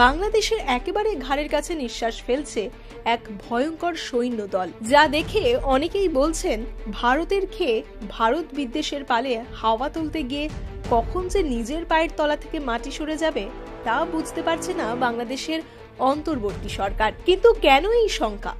বাংলাদেশের একেবারে ঘাড়ের কাছে নিঃশ্বাস ফেলছে এক ভয়ঙ্কর সৈন্য দল, যা দেখে অনেকেই বলছেন ভারতের খেয়ে ভারত বিদ্বেষের পালে হাওয়া তুলতে গিয়ে কখন যে নিজের পায়ের তলা থেকে মাটি সরে যাবে তা বুঝতে পারছে না বাংলাদেশের অন্তর্বর্তী সরকার। কিন্তু কেন এই শঙ্কা?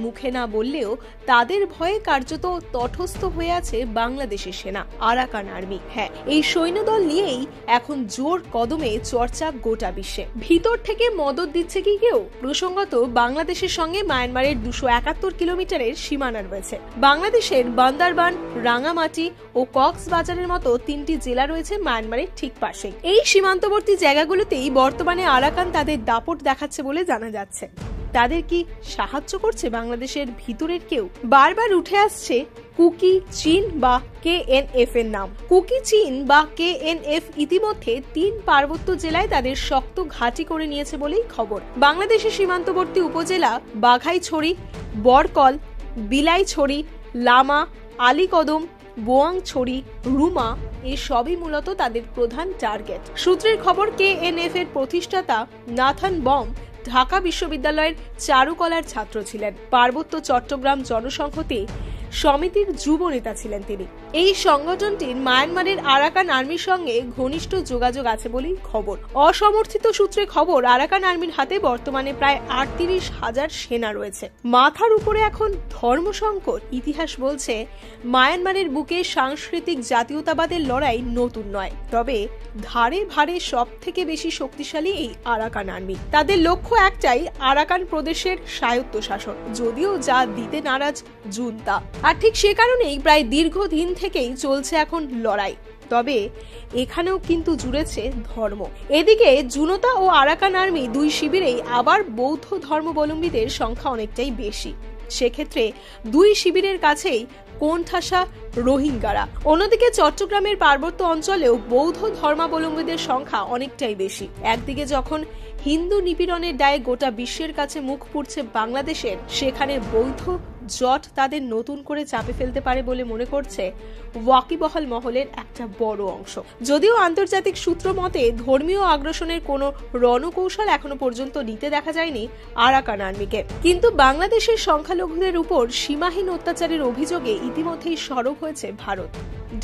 মুখে না বললেও তাদের ভয়ে কার্যত তটস্থ হয়ে আছে বাংলাদেশের সেনা, আরাকান আর্মি। হ্যাঁ, এই সৈন্যদল নিয়েই এখন জোর কদমে চর্চা গোটা বিশ্বে। ভিতর থেকে মদত দিচ্ছে কি কেউ? প্রসঙ্গত বাংলাদেশের সঙ্গে মায়ানমারের 271 কিলোমিটারের সীমানা রয়েছে। বাংলাদেশের বান্দারবান, রাঙামাটি ও কক্সবাজারের মতো 3টি জেলা রয়েছে মায়ানমারের ঠিক পাশে। এই সীমান্তবর্তী জায়গাগুলোতেই বর্তমানে আরাকান তাদের দাপট দেখাচ্ছে বলে জানা যাচ্ছে। তাদের কি সাহায্য করছে বাংলাদেশের ভিতরের কেউ? বারবার উঠে আসছে কুকি চীন বা KNF এর নাম। কুকি চীন বা KNF ইতিমধ্যে 3 পার্বত্য জেলায় তাদের শক্ত ঘাঁটি করে নিয়েছে বলেই খবর। বাংলাদেশের সীমান্তবর্তী উপজেলা বাঘাইছড়ি, বরকল, বিলাইছড়ি, লামা, আলীকদম, বোয়াংছড়ি, রুমা এসবই মূলত তাদের প্রধান টার্গেট। সূত্রের খবর, KNF এর প্রতিষ্ঠাতা নাথান বম ঢাকা বিশ্ববিদ্যালয়ের চারুকলার ছাত্র ছিলেন। পার্বত্য চট্টগ্রাম জনসংহতি সমিতির যুব নেতা ছিলেন তিনি। এই সংগঠনটির মায়ানমারের আরাকান আর্মির সঙ্গে ঘনিষ্ঠ যোগাযোগ আছে বলেই খবর। অসমর্থিত সূত্রে খবর, আরাকান আর্মির হাতে বর্তমানে প্রায় 38,000 সেনা রয়েছে। মাথার উপরে এখন ধর্ম সংকট। ইতিহাস বলছে মায়ানমারের বুকে সাংস্কৃতিক জাতীয়তাবাদের লড়াই নতুন নয়, তবে ধারে ভারে সব থেকে বেশি শক্তিশালী এই আরাকান আর্মি। তাদের লক্ষ্য একটাই, আরাকান প্রদেশের স্বায়ত্তশাসন, যদিও যা দিতে নারাজ জুনতা। আর ঠিক সে কারণেই প্রায় দীর্ঘদিন থেকেই চলছে এখন লড়াই। তবে এখানেও কিন্তু জুড়েছে ধর্ম। এদিকে জুনতা ও আরাকান আর্মি দুই শিবিরেই আবার বৌদ্ধ ধর্মাবলম্বীদের সংখ্যা অনেকটাই বেশি। সেক্ষেত্রে দুই শিবিরের কাছেই কোণঠাসা রোহিঙ্গারা। অন্যদিকে চট্টগ্রামের পার্বত্য অঞ্চলেও বৌদ্ধ ধর্মাবলম্বীদের সংখ্যা অনেকটাই বেশি। একদিকে যখন হিন্দু নিপীড়নের দায়ে গোটা বিশ্বের কাছে মুখ পুড়ছে বাংলাদেশের, সেখানে বৌদ্ধ জট তাদের নতুন করে চাপে ফেলতে পারে বলে মনে করছে ওয়াকিবহাল মহলের একটা বড় অংশ। যদিও আন্তর্জাতিক সূত্র মতে ধর্মীয় আগ্রাসনের কোনো রণকৌশল এখনো পর্যন্ত নিতে দেখা যায়নি আরাকান আর্মিকে। কিন্তু বাংলাদেশের সংখ্যালঘুদের উপর সীমাহীন অত্যাচারের অভিযোগে ইতিমধ্যেই সরব হয়েছে ভারত।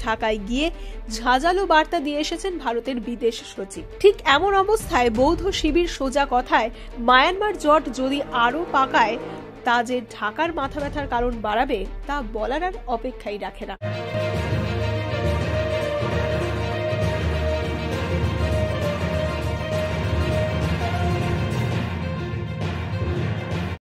ঢাকায় গিয়ে ঝাঁঝালো বার্তা দিয়ে এসেছেন ভারতের বিদেশ সচিব। ঠিক এমন অবস্থায় বৌদ্ধ শিবির সোজা কথায় মায়ানমার জট যদি আরো পাকায়, তা যে ঢাকার মাথা ব্যথার কারণ বাড়াবে তা বলার আর অপেক্ষাই রাখে না।